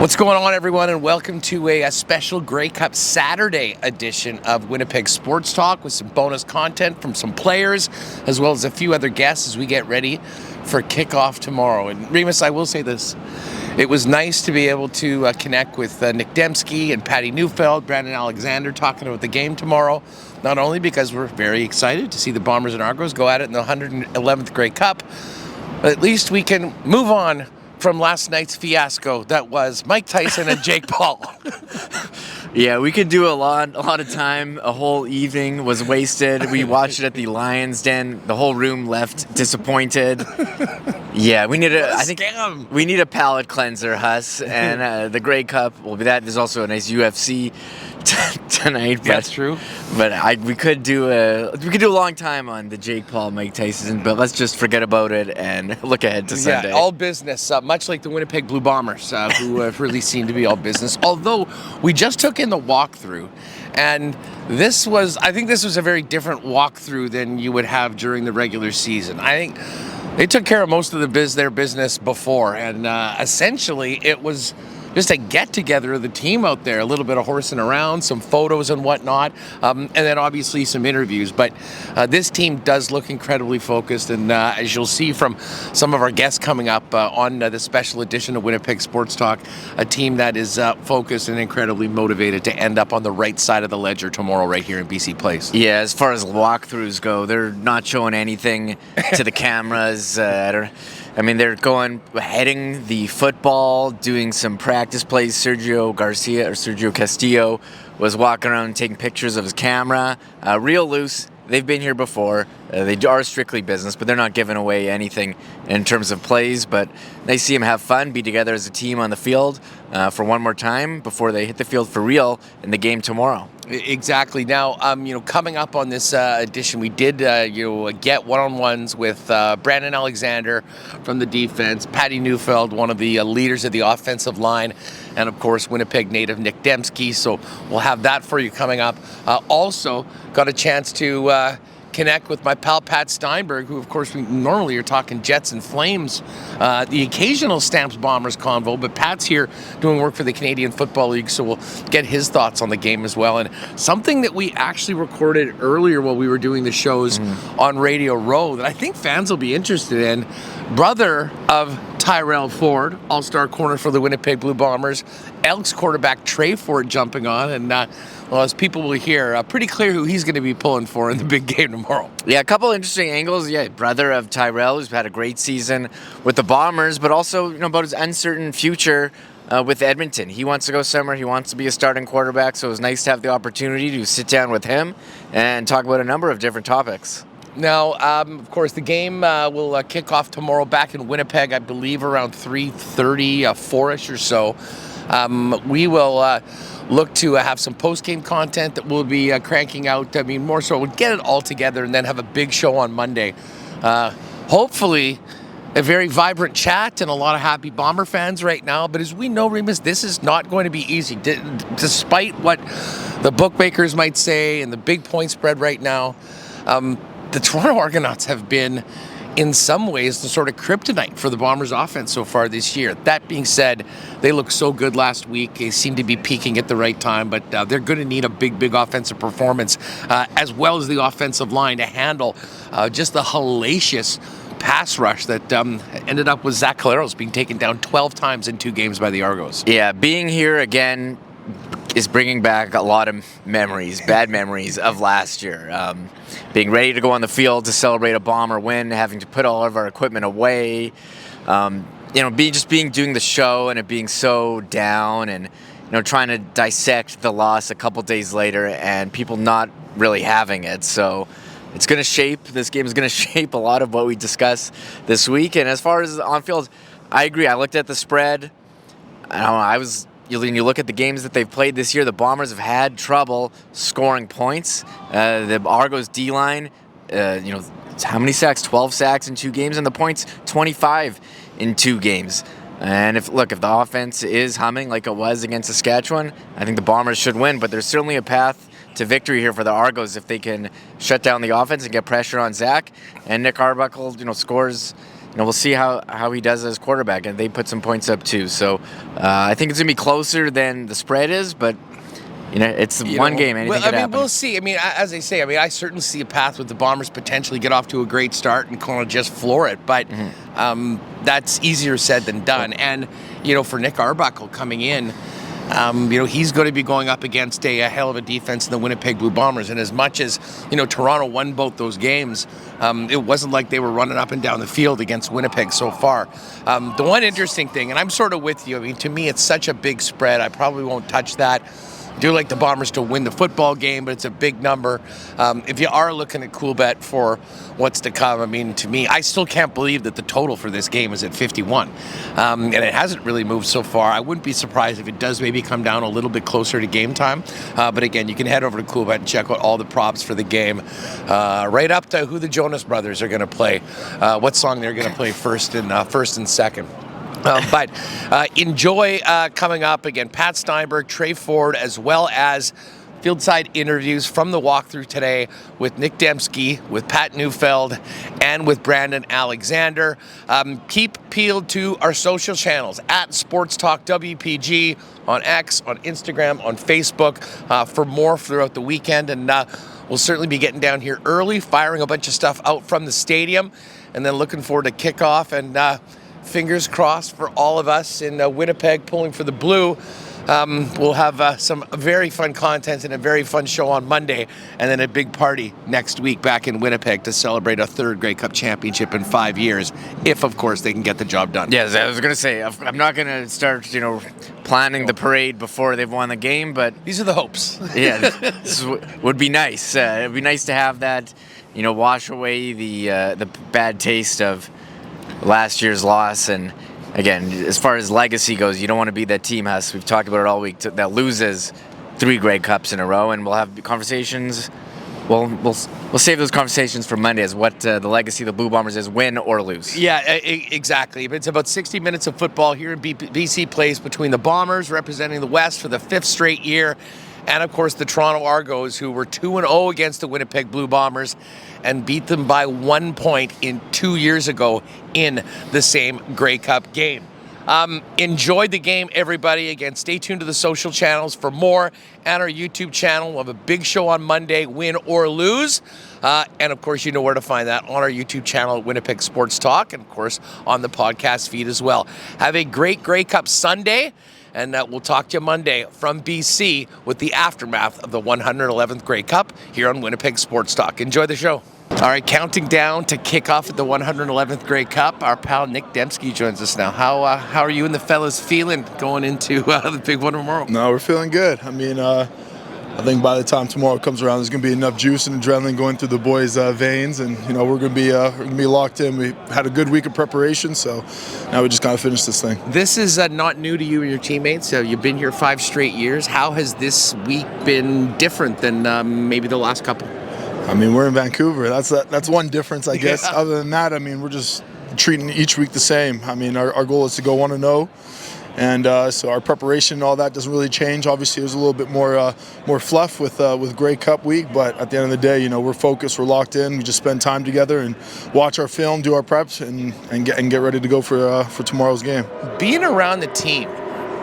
What's going on, everyone, and welcome to a special Grey Cup Saturday edition of Winnipeg Sports Talk with some bonus content from some players as well as a few other guests as we get ready for kickoff tomorrow. And Remus, I will say this. It was nice to be able to connect with Nic Demski and Pat Neufeld, Brandon Alexander, talking about the game tomorrow. Not only because we're very excited to see the Bombers and Argos go at it in the 111th Grey Cup, but at least we can move on from last night's fiasco that was Mike Tyson and Jake Paul. Yeah, we could do a lot of time. A whole evening was wasted. We watched it at the Lions Den. The whole room left disappointed. Yeah, we need we need a palate cleanser, Huss. And the Grey Cup will be that. There's also a nice UFC tonight. That's true. But we could do a long time on the Jake Paul, Mike Tyson. But let's just forget about it and look ahead to Sunday. Yeah, all business. Much like the Winnipeg Blue Bombers, who really seem to be all business. Although we just took in the walkthrough, and I think this was a very different walkthrough than you would have during the regular season. I think they took care of most of their business before, and essentially it was just a get-together of the team out there, a little bit of horsing around, some photos and whatnot, and then obviously some interviews. But this team does look incredibly focused, and as you'll see from some of our guests coming up on the special edition of Winnipeg Sports Talk, a team that is focused and incredibly motivated to end up on the right side of the ledger tomorrow right here in BC Place. Yeah, as far as walkthroughs go, they're not showing anything to the cameras. They're heading the football, doing some practice plays. Sergio Castillo was walking around taking pictures of his camera. Real loose. They've been here before. They are strictly business, but they're not giving away anything in terms of plays. But they see them have fun, be together as a team on the field for one more time before they hit the field for real in the game tomorrow. Exactly. Now, coming up on this edition, we did get one-on-ones with Brandon Alexander from the defense, Patty Neufeld, one of the leaders of the offensive line, and of course Winnipeg native Nic Demski. So we'll have that for you coming up. Also, got a chance to connect with my pal Pat Steinberg, who of course we normally are talking Jets and Flames, the occasional Stamps Bombers convo, but Pat's here doing work for the Canadian Football League, so we'll get his thoughts on the game as well. And something that we actually recorded earlier while we were doing the shows on Radio Row that I think fans will be interested in, brother of Tre Ford, all-star corner for the Winnipeg Blue Bombers, Elks quarterback Tre Ford jumping on, and as people will hear, pretty clear who he's going to be pulling for in the big game tomorrow. Yeah, a couple interesting angles. Yeah, brother of Tyrell, who's had a great season with the Bombers, but also about his uncertain future with Edmonton. He wants to go somewhere. He wants to be a starting quarterback, so it was nice to have the opportunity to sit down with him and talk about a number of different topics. Now, of course, the game will kick off tomorrow back in Winnipeg, I believe around 3:30, 4-ish or so. We will look to have some post-game content that we'll be cranking out. More so we'll get it all together and then have a big show on Monday. Hopefully, a very vibrant chat and a lot of happy Bomber fans right now. But as we know, Remus, this is not going to be easy. Despite what the bookmakers might say and the big point spread right now, the Toronto Argonauts have been, in some ways, the sort of kryptonite for the Bombers offense so far this year. That being said, they looked so good last week. They seem to be peaking at the right time, but they're going to need a big offensive performance, as well as the offensive line to handle just the hellacious pass rush that ended up with Zach Caleros being taken down 12 times in 2 games by the Argos. Yeah, being here again is bringing back a lot of memories, bad memories of last year. Being ready to go on the field to celebrate a Bomber win, having to put all of our equipment away, doing the show and it being so down, and trying to dissect the loss a couple days later and people not really having it. So this game is going to shape a lot of what we discuss this week. And as far as on field, I agree. I looked at the spread. When you look at the games that they've played this year, the Bombers have had trouble scoring points. The Argos D-line, how many sacks? 12 sacks in 2 games, and the points 25 in 2 games. And if the offense is humming like it was against Saskatchewan, I think the Bombers should win. But there's certainly a path to victory here for the Argos if they can shut down the offense and get pressure on Zach. And Nick Arbuckle, scores we'll see how he does as quarterback, and they put some points up too. So I think it's gonna be closer than the spread is, but it's one game. Anything could happen. We'll see. I mean, as I say, I certainly see a path with the Bombers potentially get off to a great start and kind of just floor it, but that's easier said than done. And for Nick Arbuckle coming in, he's going to be going up against a hell of a defense in the Winnipeg Blue Bombers. And as much as, Toronto won both those games, it wasn't like they were running up and down the field against Winnipeg so far. The one interesting thing, and I'm sort of with you, to me it's such a big spread, I probably won't touch that. I do like the Bombers to win the football game, but it's a big number. If you are looking at cool bet for what's to come, to me, I still can't believe that the total for this game is at 51. And it hasn't really moved so far. I wouldn't be surprised if it does maybe come down a little bit closer to game time. But again, you can head over to Coolbet and check out all the props for the game, right up to who the Jonas Brothers are going to play, what song they're going to play first and second. But enjoy coming up again, Pat Steinberg, Tre Ford, as well as fieldside interviews from the walkthrough today with Nic Demski, with Pat Neufeld, and with Brandon Alexander. Keep peeled to our social channels at Sports Talk WPG on X, on Instagram, on Facebook for more throughout the weekend. And we'll certainly be getting down here early, firing a bunch of stuff out from the stadium, and then looking forward to kickoff and fingers crossed for all of us in Winnipeg pulling for the Blue. We'll have some very fun content and a very fun show on Monday, and then a big party next week back in Winnipeg to celebrate a third Grey Cup championship in 5 years, if, of course, they can get the job done. Yes, I was going to say, I'm not going to start, planning the parade before they've won the game, but... These are the hopes. Yeah, this would be nice. It would be nice to have that, wash away the bad taste of last year's loss. And again, as far as legacy goes, you don't want to be that team, Huss. We've talked about it all week, that loses 3 Grey Cups in a row, and we'll have conversations. We'll save those conversations for Monday as what the legacy of the Blue Bombers is, win or lose. Yeah, exactly. It's about 60 minutes of football here in BC Place between the Bombers, representing the West for the 5th straight year, and of course the Toronto Argonauts, who were 2-0 against the Winnipeg Blue Bombers and beat them by 1 point 2 years ago in the same Grey Cup game. Enjoyed the game, everybody. Again, stay tuned to the social channels for more, and our YouTube channel. We'll have a big show on Monday, win or lose. And of course, you know where to find that on our YouTube channel at Winnipeg Sports Talk, and of course on the podcast feed as well. Have a great Grey Cup Sunday, and we'll talk to you Monday from BC with the aftermath of the 111th Grey Cup here on Winnipeg Sports Talk. Enjoy the show. All right, counting down to kick off at the 111th Grey Cup, our pal Nic Demski joins us now. How are you and the fellas feeling going into the big one tomorrow? No, we're feeling good. I think by the time tomorrow comes around, there's going to be enough juice and adrenaline going through the boys' veins, and we're going to be locked in. We had a good week of preparation, so now we just got to finish this thing. This is not new to you and your teammates. You've been here 5 straight years. How has this week been different than maybe the last couple? We're in Vancouver. That's one difference, I guess. Yeah. Other than that, we're just treating each week the same. Our goal is to go 1-0. And so our preparation and all that doesn't really change. Obviously, there's a little bit more fluff with Grey Cup week, but at the end of the day, we're focused, we're locked in. We just spend time together and watch our film, do our preps, and get ready to go for tomorrow's game. Being around the team,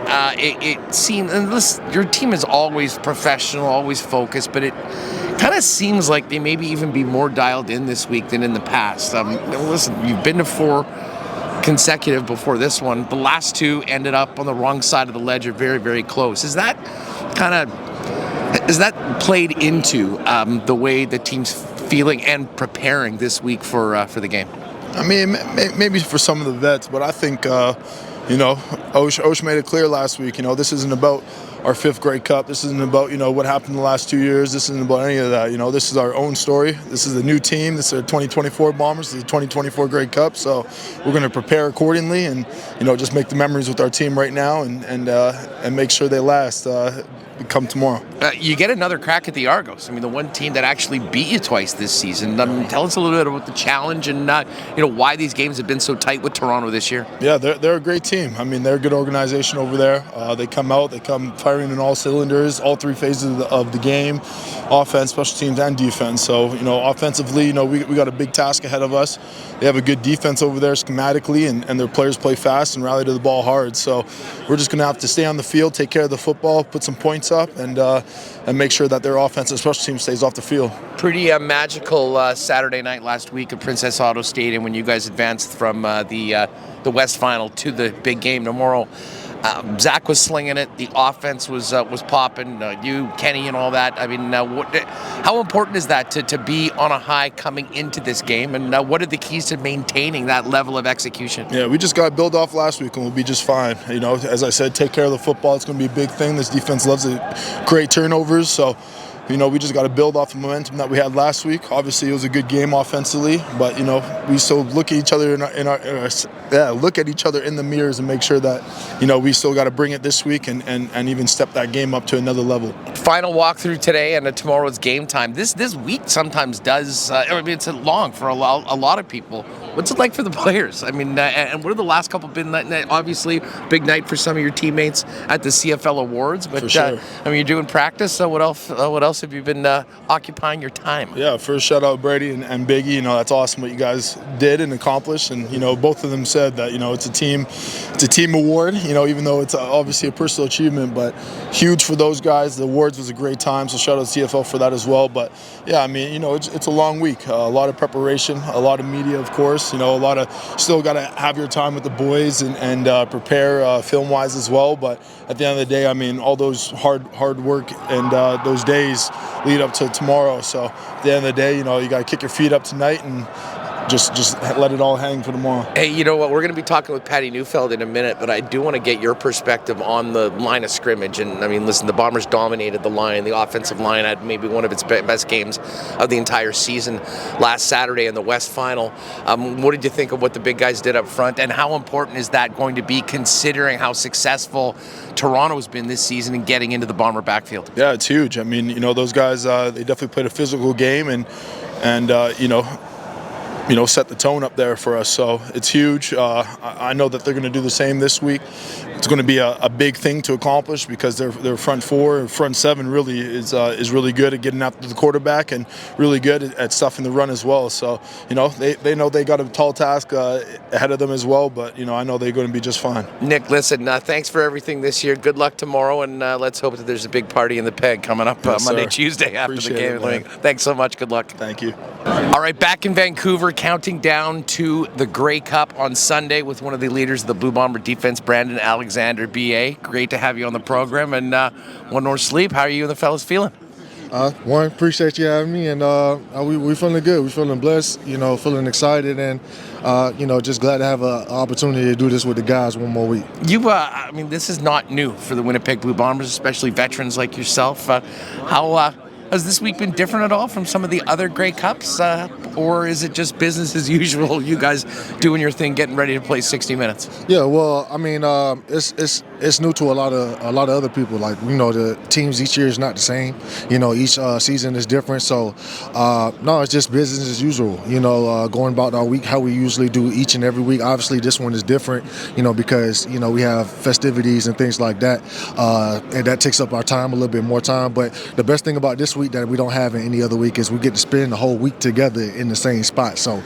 it seems, and listen, your team is always professional, always focused, but it kind of seems like they maybe even be more dialed in this week than in the past. Listen, you've been to 4 consecutive before this one. The last 2 ended up on the wrong side of the ledger, very, very close. Is that played into the way the team's feeling and preparing this week for the game? Maybe for some of the vets, but I think Osh made it clear last week. This isn't about our 5th Grey Cup. This isn't about what happened the last 2 years. This isn't about any of that. This is our own story. This is a new team. This is our 2024 Bombers. This is the 2024 Grey Cup. So we're going to prepare accordingly and just make the memories with our team right now and make sure they last. come tomorrow. You get another crack at the Argos. I mean, the one team that actually beat you twice this season. Tell us a little bit about the challenge and why these games have been so tight with Toronto this year. Yeah, they're a great team. I mean, they're a good organization over there. They come firing in all cylinders, all three phases of the game, offense, special teams, and defense. So, offensively, we got a big task ahead of us. They have a good defense over there schematically, and their players play fast and rally to the ball hard. So we're just going to have to stay on the field, take care of the football, put some points up, and make sure that their offense and special team stays off the field. Pretty magical Saturday night last week at Princess Auto Stadium when you guys advanced from the West Final to the big game tomorrow. Zach was slinging it. The offense was popping. You, Kenny, and all that. I mean, how important is that to be on a high coming into this game? And what are the keys to maintaining that level of execution? Yeah, we just got to build off last week, and we'll be just fine. As I said, take care of the football. It's going to be a big thing. This defense loves it. Great turnovers, so. We just got to build off the momentum that we had last week. Obviously, it was a good game offensively, but we still look at each other look at each other in the mirrors and make sure that we still got to bring it this week and even step that game up to another level. Final walkthrough today, and tomorrow's game time. This week sometimes does. It's long for a lot of people. What's it like for the players? I mean, and what have the last couple been? Obviously, big night for some of your teammates at the CFL Awards, but for sure. you're doing practice. So what else have you been occupying your time? Yeah, first shout out Brady and Biggie. That's awesome what you guys did and accomplished. And both of them said that it's a team award. Even though it's obviously a personal achievement, but huge for those guys. The awards was a great time. So shout out to CFL for that as well. But yeah, it's a long week. A lot of preparation, a lot of media, of course. A lot of still got to have your time with the boys and prepare film wise as well. But at the end of the day, all those hard work and those days lead up to tomorrow. So at the end of the day, you got to kick your feet up tonight and just let it all hang for tomorrow. Hey, you know what? We're going to be talking with Patty Neufeld in a minute, but I do want to get your perspective on the line of scrimmage. And listen, the Bombers dominated the line. The offensive line had maybe one of its best games of the entire season last Saturday in the West Final. What did you think of what the big guys did up front, and how important is that going to be considering how successful Toronto's been this season in getting into the Bomber backfield? Yeah, it's huge. Those guys, they definitely played a physical game and set the tone up there for us. So it's huge. I know that they're going to do the same this week. It's going to be a big thing to accomplish because their front four and front seven really is really good at getting after the quarterback and really good at stuffing the run as well. So, they know they got a tall task ahead of them as well, but, I know they're going to be just fine. Nic, listen, thanks for everything this year. Good luck tomorrow, and let's hope that there's a big party in the Peg coming up Monday, Tuesday after Appreciate the game. Thanks so much. Good luck. Thank you. All right, back in Vancouver, counting down to the Grey Cup on Sunday with one of the leaders of the Blue Bomber defense, Brandon Alexander, BA. Great to have you on the program. And one more sleep. How are you and the fellas feeling? Appreciate you having me, and we feeling good. We're feeling blessed, feeling excited, and just glad to have an opportunity to do this with the guys one more week. This is not new for the Winnipeg Blue Bombers, especially veterans like yourself. How has this week been different at all from some of the other Grey Cups, or is it just business as usual? You guys doing your thing, getting ready to play 60 minutes. Yeah, well, it's new to a lot of other people. Like the teams each year is not the same. Each season is different. So no, it's just business as usual. Going about our week how we usually do each and every week. Obviously, this one is different. Because we have festivities and things like that, and that takes up our time a little bit more time. But the best thing about this week that we don't have in any other week is we get to spend the whole week together in the same spot. So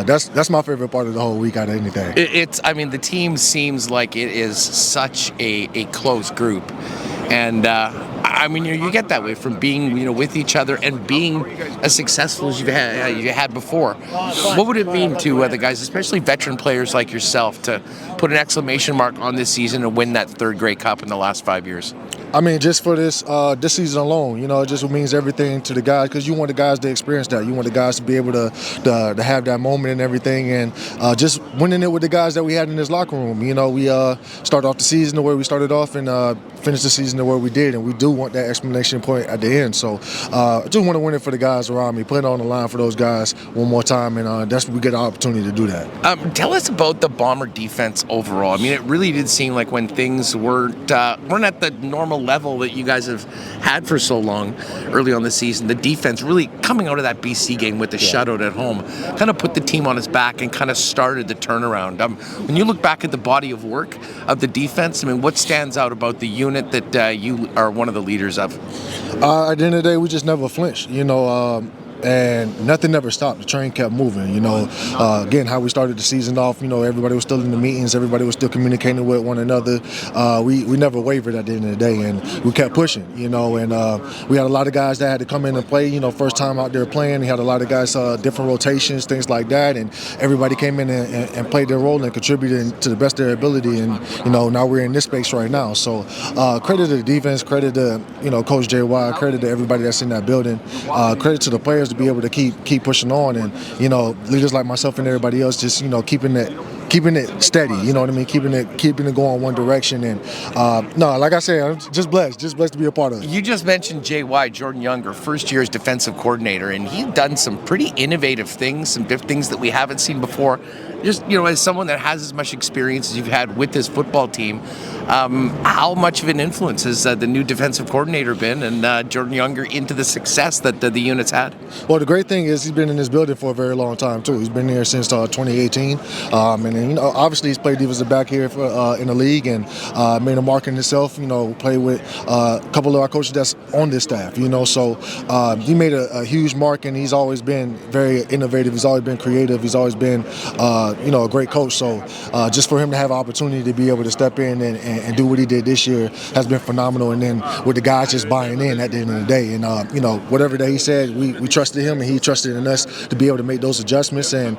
that's my favorite part of the whole week out of anything. The team seems like it is such a close group, and you get that way from being with each other and being as successful as you had before. What would it mean to the guys, especially veteran players like yourself, to put an exclamation mark on this season and win that third Grey Cup in the last 5 years? Just for this season alone, it just means everything to the guys because you want the guys to experience that. You want the guys to be able to have that moment and everything, and just winning it with the guys that we had in this locker room. We started off the season the way we started off and finish the season the way we did, and we do want that explanation point at the end. So I just want to win it for the guys around me, put it on the line for those guys one more time, and that's when we get the opportunity to do that. Tell us about the Bomber defense overall. I mean, it really did seem like when things weren't at the normal level that you guys have had for so long early on the season, the defense really coming out of that BC game with the shutout at home kind of put the team on its back and kind of started the turnaround. When you look back at the body of work of the defense, I mean, what stands out about the unit that you are one of the leaders of? At the end of the day, we just never flinched, and nothing never stopped. The train kept moving, Again, how we started the season off, everybody was still in the meetings, everybody was still communicating with one another. We never wavered at the end of the day, and we kept pushing, and we had a lot of guys that had to come in and play, first time out there playing. We had a lot of guys, different rotations, things like that, and everybody came in and played their role and contributed to the best of their ability, and, now we're in this space right now. So credit to the defense, credit to, Coach JY, credit to everybody that's in that building, credit to the players to be able to keep pushing on, and leaders like myself and everybody else just keeping it steady, you know what I mean, keeping it going one direction. And no, like I said, I'm just blessed to be a part of it. You just mentioned JY, Jordan Younger, first year's defensive coordinator, and he's done some pretty innovative things, some things that we haven't seen before. Just, as someone that has as much experience as you've had with this football team, how much of an influence has the new defensive coordinator been, and Jordan Younger into the success that the unit's had? Well, the great thing is he's been in this building for a very long time too. He's been here since 2018, and obviously he's played defensive back here in the league, and made a mark in himself. Played with a couple of our coaches that's on this staff. So he made a huge mark, and he's always been very innovative. He's always been creative. He's always been a great coach. So just for him to have an opportunity to be able to step in and do what he did this year has been phenomenal. And then with the guys just buying in at the end of the day, and whatever that he said, we trusted him and he trusted in us to be able to make those adjustments, and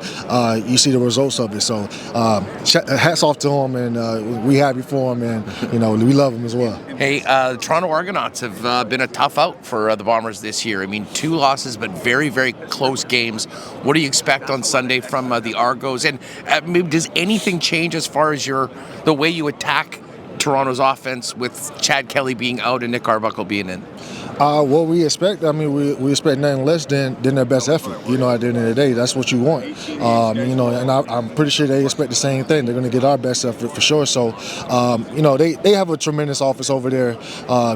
you see the results of it. So hats off to him, and we happy for him, and we love him as well. Hey, the Toronto Argonauts have been a tough out for the Bombers this year. I mean, 2 losses, but very, very close games. What do you expect on Sunday from the Argos? And maybe does anything change as far as the way you attack Toronto's offense with Chad Kelly being out and Nick Arbuckle being in? What we expect, we expect nothing less than their best effort. At the end of the day, that's what you want. And I'm pretty sure they expect the same thing. They're going to get our best effort for sure. So, they have a tremendous offense over there.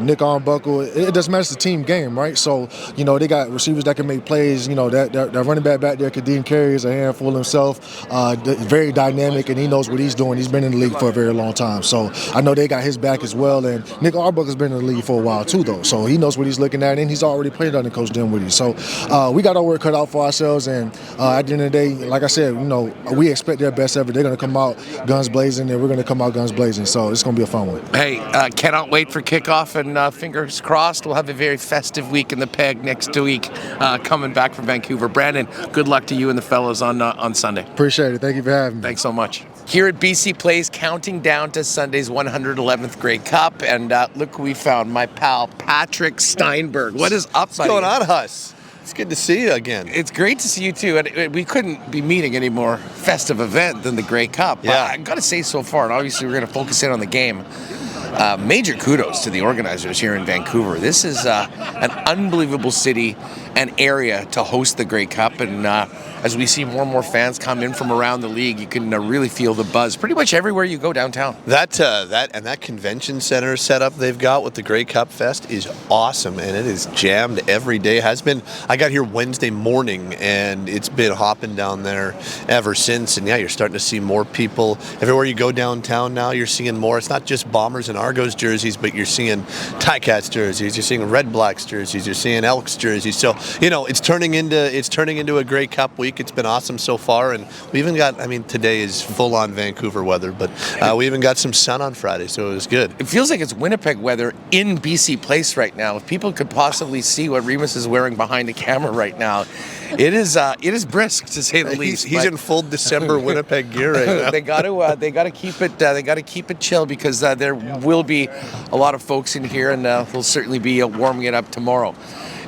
Nick Arbuckle, it doesn't matter, it's a team game, right? So, they got receivers that can make plays. That running back there, Kadeem Carey, is a handful himself. Very dynamic, and he knows what he's doing. He's been in the league for a very long time. So, I know they got his back as well. And Nick Arbuckle's been in the league for a while too, though. So, he knows what he's looking at, and he's already played under Coach Dinwiddie. So we got our work cut out for ourselves, and at the end of the day, like I said, we expect their best effort. They're going to come out guns blazing, and we're going to come out guns blazing. So it's going to be a fun one. Hey, cannot wait for kickoff, and fingers crossed we'll have a very festive week in the Peg next week coming back from Vancouver. Brandon, good luck to you and the fellas on Sunday. Appreciate it. Thank you for having me. Thanks so much. Here at BC Place, counting down to Sunday's 111th Grey Cup, and look who we found, my pal Patrick Steinberg. What is up, buddy? What's going on, Huss? It's good to see you again. It's great to see you too, and we couldn't be meeting any more festive event than the Grey Cup. Yeah. I got to say so far, and obviously we're going to focus in on the game. Major kudos to the organizers here in Vancouver. This is an unbelievable city and area to host the Grey Cup, and as we see more and more fans come in from around the league, you can really feel the buzz pretty much everywhere you go downtown. That convention center setup they've got with the Grey Cup Fest is awesome, and it is jammed every day. Has been. I got here Wednesday morning, and it's been hopping down there ever since. And yeah, you're starting to see more people everywhere you go downtown now. You're seeing more. It's not just Bombers and Argos jerseys, but you're seeing Ticats jerseys. You're seeing Red Blacks jerseys. You're seeing Elks jerseys. So it's turning into a Grey Cup week. It's been awesome so far, and we even got, today is full-on Vancouver weather, but we even got some sun on Friday, so it was good. It feels like it's Winnipeg weather in BC Place right now. If people could possibly see what Remus is wearing behind the camera right now, it is brisk, to say the least. He's in full December Winnipeg gear right now. They got to keep it chill, because there will be a lot of folks in here, and we'll certainly be warming it up tomorrow.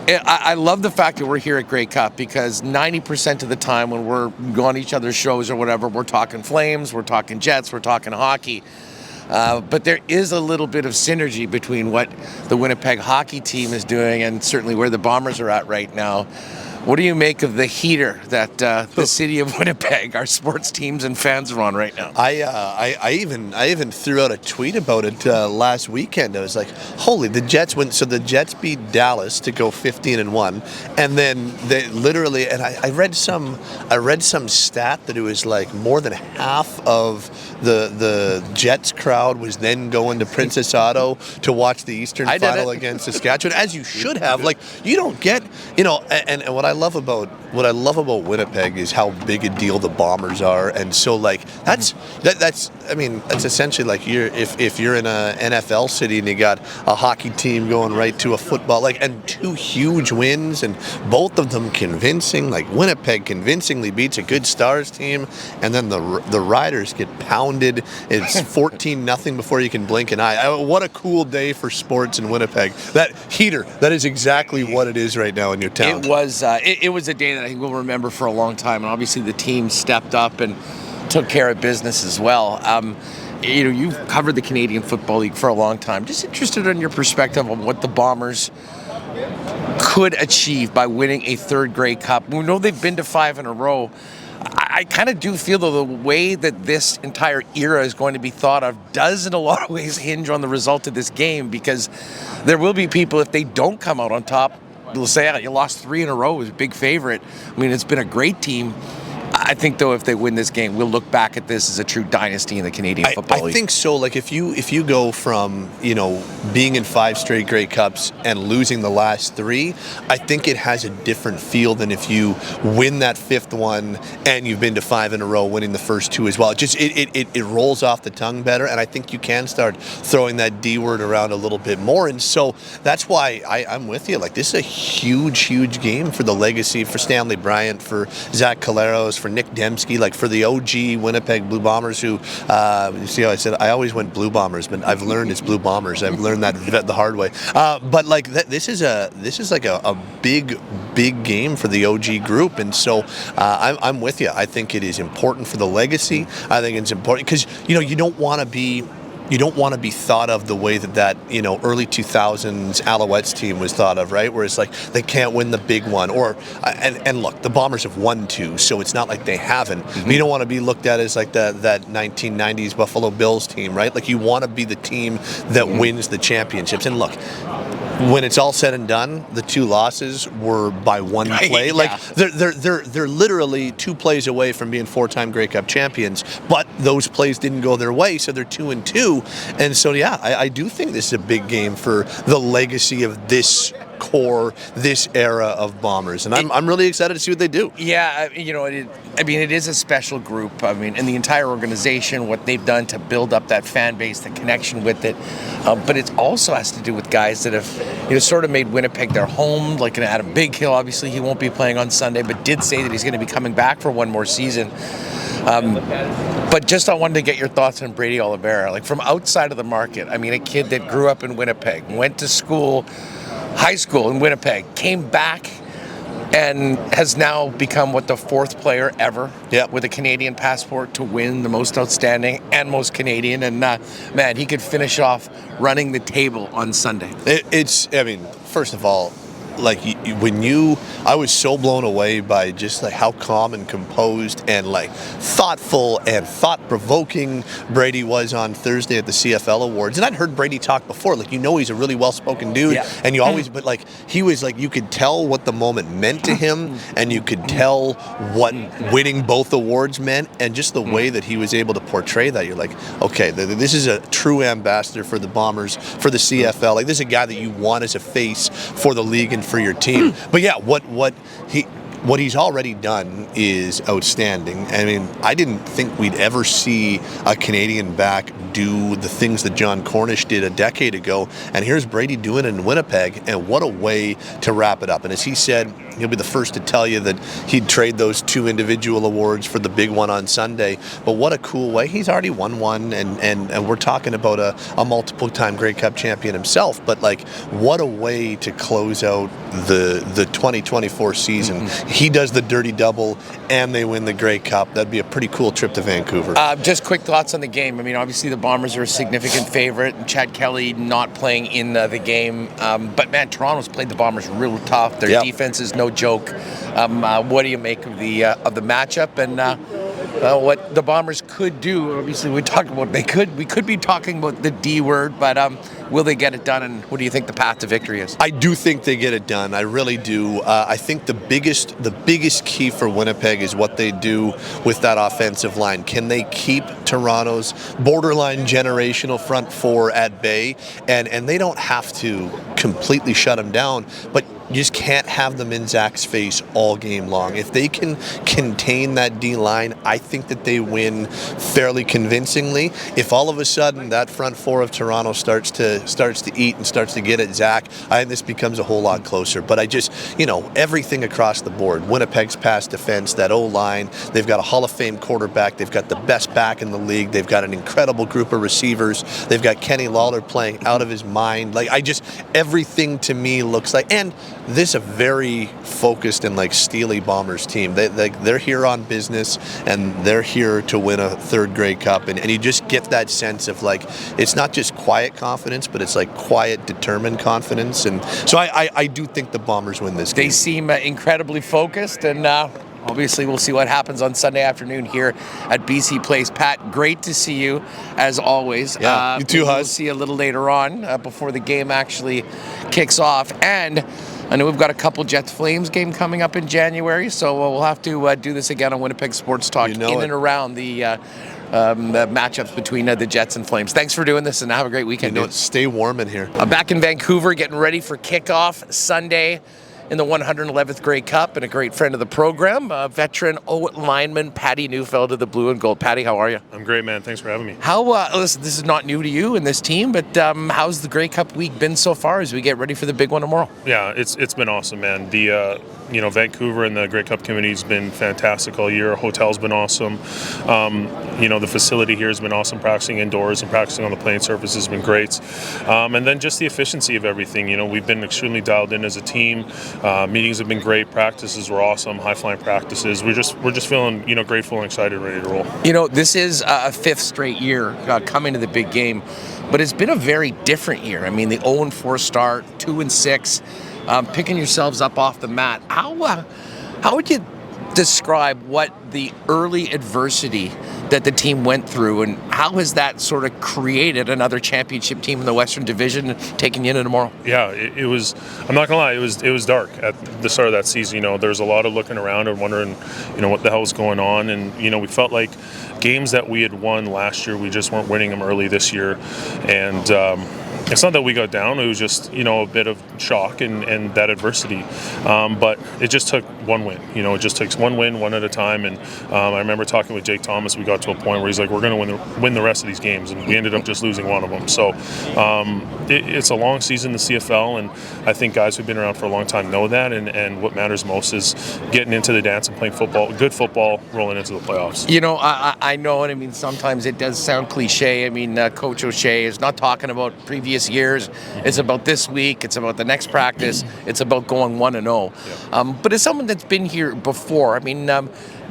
I love the fact that we're here at Grey Cup, because 90% of the time when we're on each other's shows or whatever, we're talking Flames, we're talking Jets, we're talking hockey. But there is a little bit of synergy between what the Winnipeg hockey team is doing and certainly where the Bombers are at right now. What do you make of the heater that the city of Winnipeg, our sports teams and fans are on right now? I even threw out a tweet about it last weekend. I was like, "Holy, the Jets went." So the Jets beat Dallas to go 15-1, and then they literally. And I read some stat that it was like more than half of the Jets crowd was then going to Princess Auto to watch the Eastern Final against Saskatchewan, as you should have. Like, you don't get, and what I love about Winnipeg is how big a deal the Bombers are, and so like that's essentially like if you're in a NFL city and you got a hockey team going right to a football, and two huge wins and both of them convincing. Like, Winnipeg convincingly beats a good Stars team, and then the Riders get pounded. It's 14-0 before you can blink an eye. What a cool day for sports in Winnipeg. That heater, that is exactly what it is right now in your town. It was. It was a day that I think we'll remember for a long time, and obviously the team stepped up and took care of business as well. You've covered the Canadian Football League for a long time. Just interested in your perspective on what the Bombers could achieve by winning a third Grey Cup. We know they've been to 5 in a row. I kind of do feel, though, the way that this entire era is going to be thought of does in a lot of ways hinge on the result of this game, because there will be people, if they don't come out on top, they'll say, you lost 3 in a row, was a big favorite. I mean, it's been a great team. I think, though, if they win this game, we'll look back at this as a true dynasty in the Canadian Football League. I think so. Like, if you go from, being in 5 straight Grey Cups and losing the last 3, I think it has a different feel than if you win that 5th one and you've been to 5 in a row, winning the first 2 as well. It rolls off the tongue better, and I think you can start throwing that D word around a little bit more. And so that's why I'm with you. Like, this is a huge game for the legacy, for Stanley Bryant, for Zach Caleros, for Nic Demski, like for the OG Winnipeg Blue Bombers, who, you see how I said I always went Blue Bombers, but I've learned it's Blue Bombers. I've learned that the hard way. But like this is like a big game for the OG group, and so I'm with you. I think it is important for the legacy. I think it's important because you don't want to be. You don't want to be thought of the way that early 2000s Alouettes team was thought of, right? Where it's like they can't win the big one, and look, the Bombers have won 2, so it's not like they haven't. Mm-hmm. You don't want to be looked at as like that 1990s Buffalo Bills team, right? Like, you want to be the team that wins the championships. And look, when it's all said and done, the 2 losses were by 1 play. Yeah. Like, they're literally 2 plays away from being 4-time Grey Cup champions, but those plays didn't go their way, so they're 2-2. And so, yeah, I do think this is a big game for the legacy of this core, this era of Bombers, and I'm really excited to see what they do. Yeah, it is a special group. I mean, and the entire organization, what they've done to build up that fan base, the connection with it, but it also has to do with guys that have sort of made Winnipeg their home. Like Adam Bighill, obviously he won't be playing on Sunday, but did say that he's going to be coming back for one more season. But just I wanted to get your thoughts on Brady Oliveira, like from outside of the market. I mean, a kid that grew up in Winnipeg, went to school, high school in Winnipeg, came back and has now become the 4th player ever with a Canadian passport to win the most outstanding and most Canadian. And man, he could finish off running the table on Sunday. First of all, like I was so blown away by just like how calm and composed and like thoughtful and thought-provoking Brady was on Thursday at the CFL Awards. And I'd heard Brady talk before, like, he's a really well-spoken dude, and you always, but like he was like, you could tell what the moment meant to him, and you could tell what winning both awards meant, and just the way that he was able to portray that, you're like, okay, this is a true ambassador for the Bombers, for the CFL. Like, this is a guy that you want as a face for the league and for your team. But yeah, what he's already done is outstanding. I mean, I didn't think we'd ever see a Canadian back do the things that John Cornish did a decade ago, and here's Brady doing it in Winnipeg, and what a way to wrap it up. And as he said, He'll be the first to tell you that he'd trade those 2 individual awards for the big one on Sunday. But what a cool way. He's already won one, and we're talking about a multiple-time Grey Cup champion himself. But, like, what a way to close out the 2024 season. He does the dirty double, and they win the Grey Cup. That'd be a pretty cool trip to Vancouver. Just quick thoughts on the game. I mean, obviously the Bombers are a significant favorite. Chad Kelly not playing in the game. But, man, Toronto's played the Bombers real tough. Their defense is no joke. What do you make of the matchup and what the Bombers could do? Obviously, we could be talking about the D word, but will they get it done? And what do you think the path to victory is? I do think they get it done. I really do. I think the biggest key for Winnipeg is what they do with that offensive line. Can they keep Toronto's borderline generational front 4 at bay? And they don't have to completely shut them down, but you just can't have them in Zach's face all game long. If they can contain that D-line, I think that they win fairly convincingly. If all of a sudden that front 4 of Toronto starts to eat and starts to get at Zach, I think this becomes a whole lot closer. But I just, everything across the board. Winnipeg's pass defense, that O-line, they've got a Hall of Fame quarterback. They've got the best back in the league. They've got an incredible group of receivers. They've got Kenny Lawler playing out of his mind. Everything to me looks like, and this a very focused and steely Bombers team. They're here on business, and they're here to win a 3rd Grey Cup, and you just get that sense of it's not just quiet confidence, but it's quiet, determined confidence, and so I do think the Bombers win this game. They seem incredibly focused, and obviously we'll see what happens on Sunday afternoon here at BC Place. Pat, great to see you as always. Yeah, you too, Huz. We'll see you a little later on before the game actually kicks off, and I know we've got a couple Jets Flames game coming up in January, so we'll have to do this again on Winnipeg Sports Talk and around the matchups between the Jets and Flames. Thanks for doing this, and have a great weekend. Stay warm in here. Back in Vancouver, getting ready for kickoff Sunday in the 111th Grey Cup, and a great friend of the program, veteran lineman Patty Neufeld of the Blue and Gold. Patty, how are you? I'm great, man. Thanks for having me. Listen, this is not new to you and this team, but how's the Grey Cup week been so far as we get ready for the big one tomorrow? Yeah, it's been awesome, man. The Vancouver and the Grey Cup community's been fantastic all year. Hotel's been awesome. The facility here has been awesome. Practicing indoors and practicing on the playing surface has been great. And then just the efficiency of everything. We've been extremely dialed in as a team. Meetings have been great. Practices were awesome. High-flying practices. We're just feeling grateful and excited, ready to roll. This is a 5th straight year coming to the big game, but it's been a very different year. I mean, the 0-4 start, 2-6. Picking yourselves up off the mat. How would you describe what the early adversity that the team went through, and how has that sort of created another championship team in the Western Division taking you into tomorrow? Yeah, it was. I'm not gonna lie, it was dark at the start of that season. There's a lot of looking around and wondering, what the hell was going on, and we felt like games that we had won last year, we just weren't winning them early this year, and. It's not that we got down, it was just, a bit of shock and that adversity. But it just took one win. It just takes one win, one at a time. And I remember talking with Jake Thomas, we got to a point where he's like, we're going to win the rest of these games. And we ended up just losing one of them. So it's a long season, the CFL, and I think guys who've been around for a long time know that. And what matters most is getting into the dance and playing football, good football, rolling into the playoffs. I know, and I mean, sometimes it does sound cliche. I mean, Coach O'Shea is not talking about previous years. It's about this week. It's about the next practice. It's about going 1-0. Yeah. But as someone that's been here before, I mean,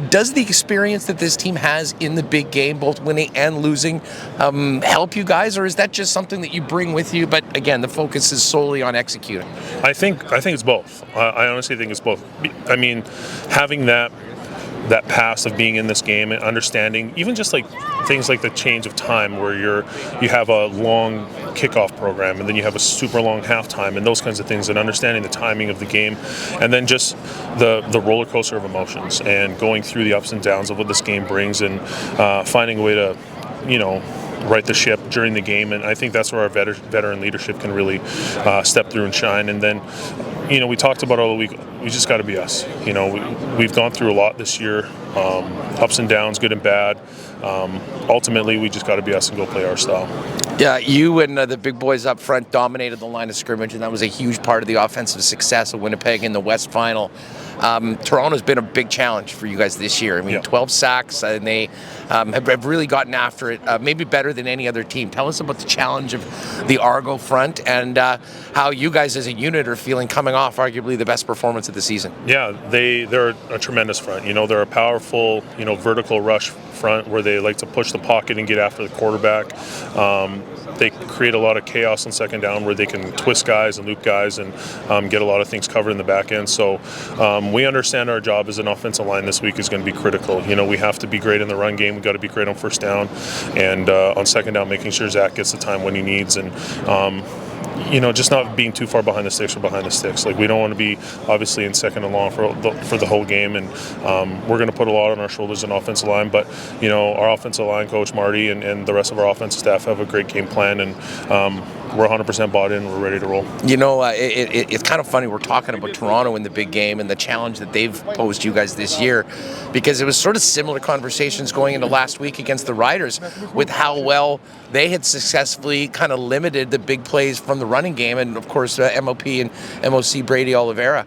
does the experience that this team has in the big game, both winning and losing, help you guys, or is that just something that you bring with you? But again, the focus is solely on executing. I think it's both. I honestly think it's both. I mean, having that past of being in this game and understanding even just things like the change of time where you have a long kickoff program and then you have a super long halftime and those kinds of things, and understanding the timing of the game, and then just the roller coaster of emotions and going through the ups and downs of what this game brings, and finding a way to right the ship during the game. And I think that's where our veteran leadership can really step through and shine. And then we talked about all the week, we just got to be us. We've gone through a lot this year, ups and downs, good and bad. ultimately we just got to be us and go play our style. Yeah, you and the big boys up front dominated the line of scrimmage, and that was a huge part of the offensive success of Winnipeg in the West Final. Toronto's been a big challenge for you guys this year. I mean, 12 sacks, and they have really gotten after it, maybe better than any other team. Tell us about the challenge of the Argo front and how you guys as a unit are feeling coming off arguably the best performance of the season. Yeah, they're a tremendous front. They're a powerful, vertical rush front where they like to push the pocket and get after the quarterback. They create a lot of chaos on second down where they can twist guys and loop guys and get a lot of things covered in the back end. So we understand our job as an offensive line this week is going to be critical. We have to be great in the run game. We've got to be great on first down and on second down, making sure Zach gets the time when he needs. And just not being too far behind the sticks or behind the sticks. Like, we don't want to be obviously in second and long for the whole game, and we're going to put a lot on our shoulders in offensive line. But our offensive line coach Marty and the rest of our offensive staff have a great game plan, and we're 100% bought in. We're ready to roll. It's kind of funny. We're talking about Toronto in the big game and the challenge that they've posed you guys this year, because it was sort of similar conversations going into last week against the Riders with how well they had successfully kind of limited the big plays from the running game, and of course MOP and MOC Brady Oliveira.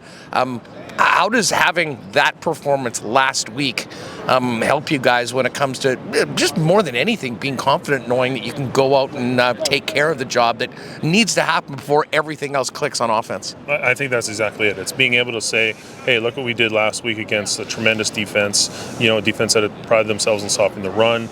How does having that performance last week help you guys when it comes to just more than anything being confident knowing that you can go out and take care of the job that needs to happen before everything else clicks on offense? I think that's exactly it. It's being able to say, hey, look what we did last week against a tremendous defense, a defense that had prided themselves in stopping the run.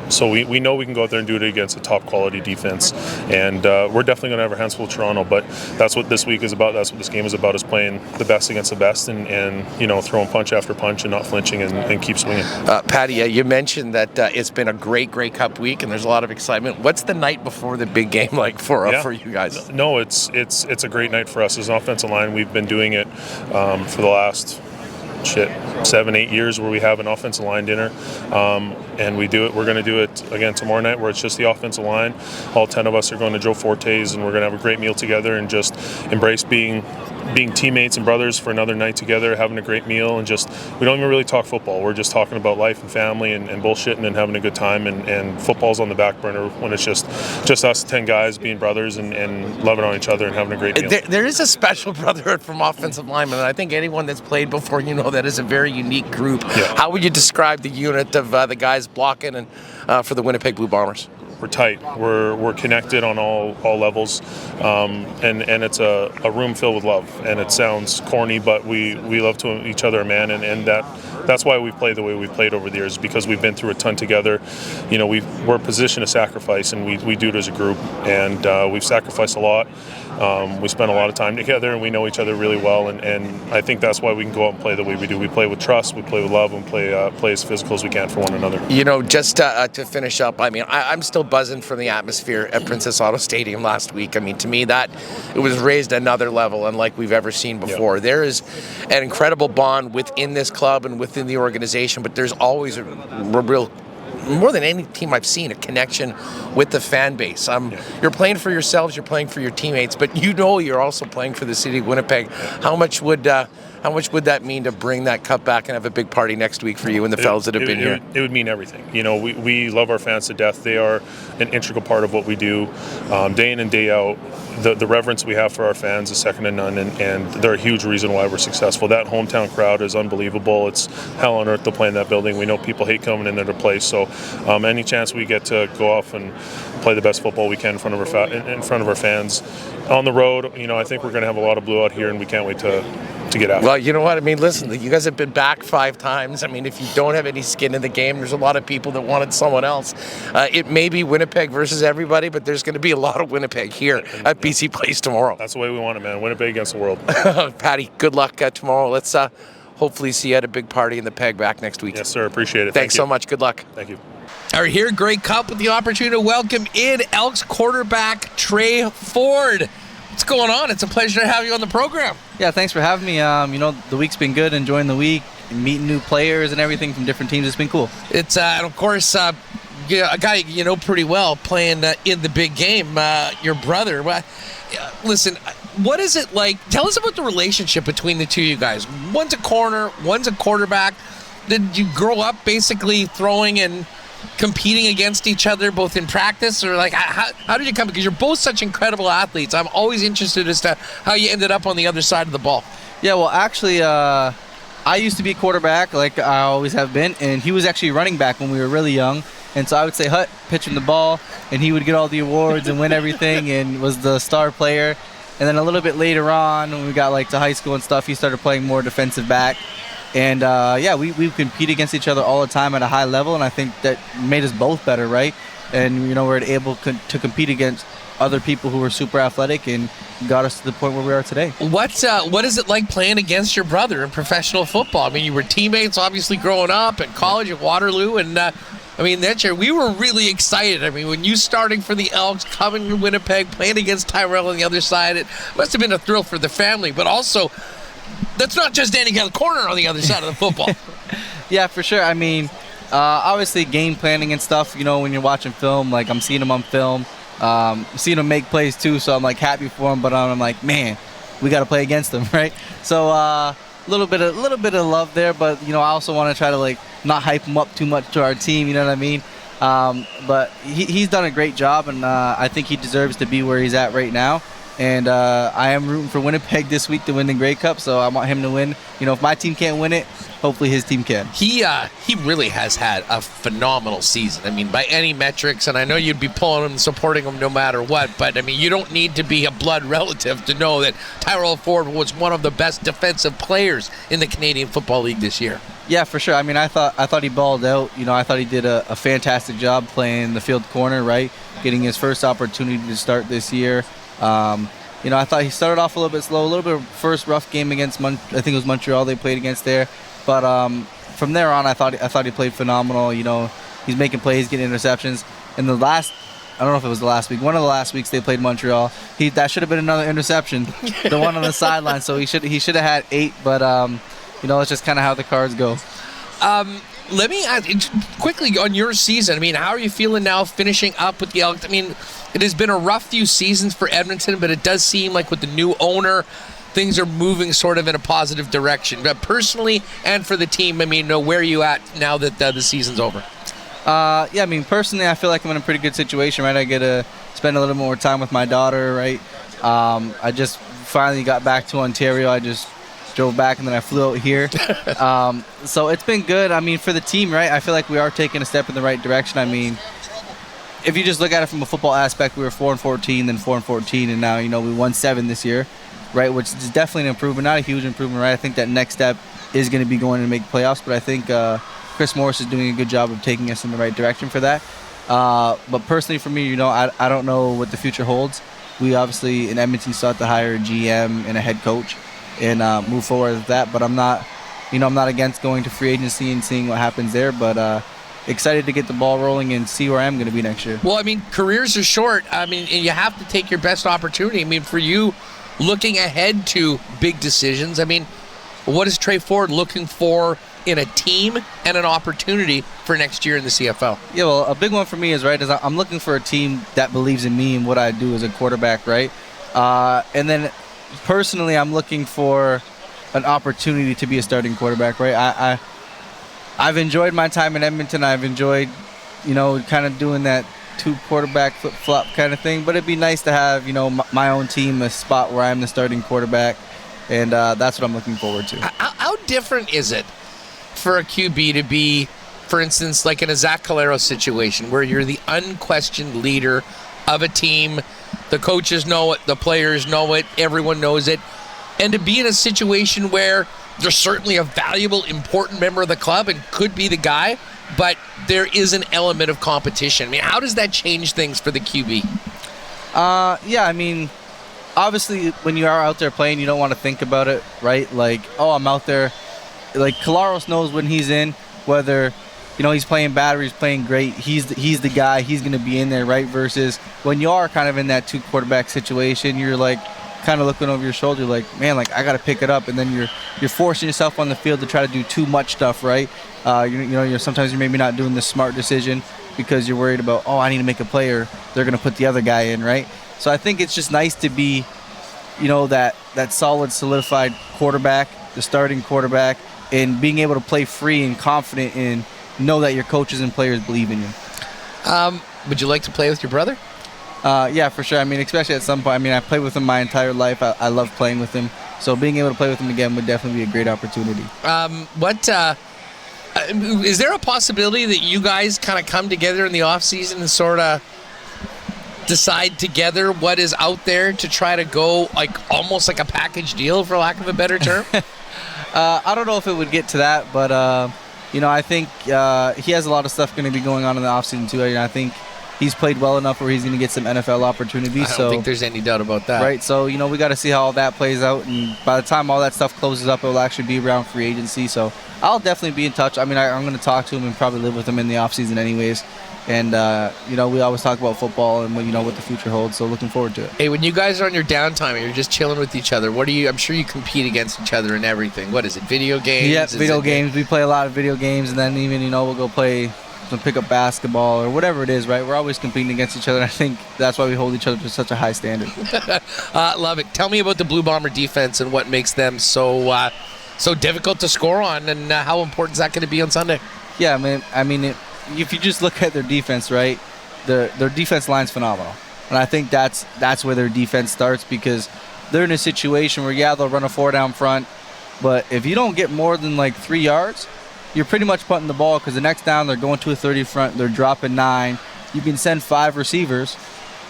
So we know we can go out there and do it against a top quality defense, and we're definitely going to have our hands full with Toronto, but that's what this week is about. That's what this game is about, is playing the best against the best and throwing punch after punch and not flinching and keep swinging. Patty, you mentioned that it's been a great Grey Cup week and there's a lot of excitement. What's the night before the big game like for you guys? No, it's a great night for us as an offensive line. We've been doing it for the last 7-8 years where we have an offensive line dinner, and we do it. We're going to do it again tomorrow night where it's just the offensive line. All 10 of us are going to Joe Forte's, and we're going to have a great meal together and just embrace being teammates and brothers for another night together, having a great meal, and just, we don't even really talk football. We're just talking about life and family and bullshitting and having a good time, and football's on the back burner when it's just us 10 guys being brothers and loving on each other and having a great meal. There is a special brotherhood from offensive linemen, and I think anyone that's played before, that is a very unique group. Yeah. How would you describe the unit of the guys blocking and for the Winnipeg Blue Bombers? We're tight. We're connected on all levels, and it's a room filled with love. And it sounds corny, but we love to each other, man. And that's why we've played the way we've played over the years, because we've been through a ton together. We're a position of sacrifice, and we do it as a group. And we've sacrificed a lot. We spend a lot of time together, and we know each other really well. And I think that's why we can go out and play the way we do. We play with trust, we play with love, and play as physical as we can for one another. Just to finish up, I'm still buzzing from the atmosphere at Princess Auto Stadium last week. To me, that it was raised another level unlike we've ever seen before. Yep. There is an incredible bond within this club and within the organization, but there's always a real, more than any team I've seen, a connection with the fan base. You're playing for yourselves, you're playing for your teammates, but you're also playing for the city of Winnipeg. How much would that mean to bring that cup back and have a big party next week for you and the fellas that have been here? It would mean everything. We love our fans to death. They are an integral part of what we do, day in and day out. The reverence we have for our fans is second to none, and they're a huge reason why we're successful. That hometown crowd is unbelievable. It's hell on earth to play in that building. We know people hate coming in there to play, so any chance we get to go off and play the best football we can in front of our fans on the road, I think we're going to have a lot of blue out here, and we can't wait to get after. Well, you know what? Listen, you guys have been back 5 times. If you don't have any skin in the game, there's a lot of people that wanted someone else. It may be Winnipeg versus everybody, but there's going to be a lot of Winnipeg here at BC Place tomorrow. That's the way we want it, man. Winnipeg against the world. Patty, good luck tomorrow. Let's hopefully see you at a big party in the Peg back next week. Yes, sir. Appreciate it. Thanks so much. Good luck. Thank you. All right, here, Grey Cup with the opportunity to welcome in Elks quarterback Tre Ford. What's going on? It's a pleasure to have you on the program. Yeah, thanks for having me. The week's been good, enjoying the week, meeting new players and everything from different teams. It's been cool. It's, and of course, a guy you know pretty well playing in the big game, your brother. Listen, what is it like? Tell us about the relationship between the two of you guys. One's a corner, one's a quarterback. did you grow up basically throwing and competing against each other both in practice, or like how did you come? Because you're both such incredible athletes. I'm always interested as to how you ended up on the other side of the ball. Yeah, well, actually, I used to be quarterback, like I always have been, and he was actually running back when we were really young. And so I would say Hut pitching the ball, and he would get all the awards and win everything, and was the star player. And then a little bit later on, when we got like to high school and stuff, he started playing more defensive back. And yeah, we compete against each other all the time at a high level, and I think that made us both better, right? And you know, we're able to compete against other people who were super athletic and got us to the point where we are today. What is it like playing against your brother in professional football? I mean, you were teammates obviously growing up at college at Waterloo, and I mean, that year we were really excited. I mean, when you starting for the Elks, coming to Winnipeg, playing against Tyrell on the other side, it must have been a thrill for the family, but also that's not just standing at the corner on the other side of the football. Yeah, for sure. I mean, obviously game planning and stuff, you know, when you're watching film, like I'm seeing him on film, seeing him make plays too, so I'm like happy for him, but I'm like, man, we got to play against him, right? So a little bit of love there, but you know, I also want to try to like not hype him up too much to our team, you know what I mean? But he's done a great job, and I think he deserves to be where he's at right now. And I am rooting for Winnipeg this week to win the Grey Cup, so I want him to win. You know, if my team can't win it, hopefully his team can. He really has had a phenomenal season. I mean, by any metrics, and I know you'd be pulling him and supporting him no matter what, but I mean, you don't need to be a blood relative to know that Tre Ford was one of the best defensive players in the Canadian Football League this year. Yeah, for sure. I mean, I thought he balled out. You know, I thought he did a fantastic job playing the field corner, right? Getting his first opportunity to start this year. You know, I thought he started off a little bit slow, a little bit of first rough game against I think it was Montreal they played against there, but from there on I thought he played phenomenal. You know, he's making plays, getting interceptions. And I don't know if it was the last week, one of the last weeks they played Montreal, that should have been another interception, the one on the sideline. So he should have had 8, but you know, it's just kind of how the cards go. Let me ask quickly on your season. I mean, how are you feeling now finishing up with the Elks? I mean, it has been a rough few seasons for Edmonton, but it does seem like with the new owner, things are moving sort of in a positive direction. But personally and for the team, I mean, where are you at now that the season's over? Yeah, I mean, personally, I feel like I'm in a pretty good situation, right? I get to spend a little more time with my daughter, right? I just finally got back to Ontario. I just drove back and then I flew out here. So it's been good. I mean, for the team, right, I feel like we are taking a step in the right direction. I mean, if you just look at it from a football aspect, we were 4-14, then 4-14, and now, you know, we won 7 this year, right, which is definitely an improvement, not a huge improvement, right? I think that next step is going to be going to make playoffs, but I think Chris Morris is doing a good job of taking us in the right direction for that. But personally for me, you know, I don't know what the future holds. We obviously in Edmonton sought to hire a GM and a head coach and move forward with that, but I'm not against going to free agency and seeing what happens there, but excited to get the ball rolling and see where I'm going to be next year. Well, I mean, careers are short. I mean, you have to take your best opportunity. I mean, for you, looking ahead to big decisions, I mean, what is Tre Ford looking for in a team and an opportunity for next year in the CFL? Yeah, well, a big one for me is I'm looking for a team that believes in me and what I do as a quarterback, right? And then personally, I'm looking for an opportunity to be a starting quarterback, right? I've enjoyed my time in Edmonton. I've enjoyed, you know, kind of doing that 2 quarterback flip-flop kind of thing. But it'd be nice to have, you know, my own team, a spot where I'm the starting quarterback. And that's what I'm looking forward to. How different is it for a QB to be, for instance, like in a Zach Calero situation where you're the unquestioned leader of a team, the coaches know it, the players know it, everyone knows it, and to be in a situation where they're certainly a valuable, important member of the club and could be the guy, but there is an element of competition. I mean, how does that change things for the QB? Yeah, I mean, obviously when you are out there playing, you don't want to think about it, right? Like, oh, I'm out there. Like, Calaros knows when he's in, whether, you know, he's playing bad or he's playing great. He's the guy. He's going to be in there, right? Versus when you are kind of in that 2 quarterback situation, you're like kind of looking over your shoulder, like, man, like I got to pick it up, and then you're forcing yourself on the field to try to do too much stuff, right? You're sometimes you're maybe not doing the smart decision because you're worried about, oh, I need to make a play or they're going to put the other guy in, right? So I think it's just nice to be, you know, that solid, solidified quarterback, the starting quarterback, in being able to play free and confident and know that your coaches and players believe in you. Would you like to play with your brother? Yeah, for sure. I mean, especially at some point. I mean, I played with him my entire life. I love playing with him. So being able to play with him again would definitely be a great opportunity. Is there a possibility that you guys kind of come together in the off season and sort of decide together what is out there to try to go like almost like a package deal, for lack of a better term? I don't know if it would get to that, but I think he has a lot of stuff going to be going on in the offseason too. I think he's played well enough where he's going to get some NFL opportunities. I don't think there's any doubt about that. Right, so we got to see how all that plays out, and by the time all that stuff closes up, it will actually be around free agency. So I'll definitely be in touch. I mean, I'm going to talk to him and probably live with him in the offseason anyways. And, we always talk about football and, what the future holds, so looking forward to it. Hey, when you guys are on your downtime and you're just chilling with each other, I'm sure you compete against each other in everything. What is it, video games? Yeah, video games. We play a lot of video games, and then even, we'll go play some pickup basketball or whatever it is, right? We're always competing against each other, and I think that's why we hold each other to such a high standard. Love it. Tell me about the Blue Bomber defense and what makes them so difficult to score on, and how important is that going to be on Sunday? Yeah, man. I mean, if you just look at their defense, right, their defense line's phenomenal. And I think that's where their defense starts, because they're in a situation where, they'll run a 4 down front, but if you don't get more than like 3 yards, you're pretty much punting the ball, because the next down they're going to a 30 front, they're dropping 9. You can send 5 receivers,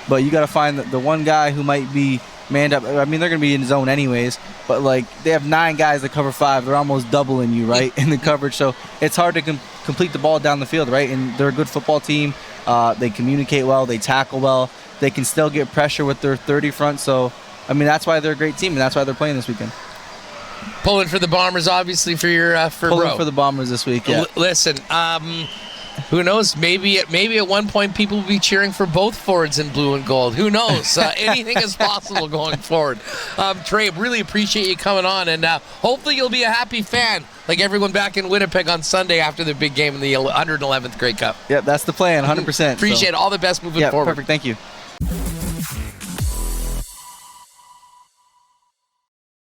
but you got to find the one guy who might be manned up. I mean, they're going to be in zone anyways, but like they have 9 guys that cover 5. They're almost doubling you, right, in the coverage. So it's hard to complete the ball down the field, right? And they're a good football team. They communicate well. They tackle well. They can still get pressure with their 30 front. So, I mean, that's why they're a great team, and that's why they're playing this weekend. Pulling for the Bombers, obviously, for your Pulling for the Bombers this week, yeah. Listen, who knows? Maybe at one point people will be cheering for both Fords in blue and gold. Who knows? Anything is possible going forward. Tre, really appreciate you coming on, and hopefully you'll be a happy fan like everyone back in Winnipeg on Sunday after the big game in the 111th Grey Cup. Yeah, that's the plan, 100%. Appreciate it. All the best moving forward. Perfect. Thank you.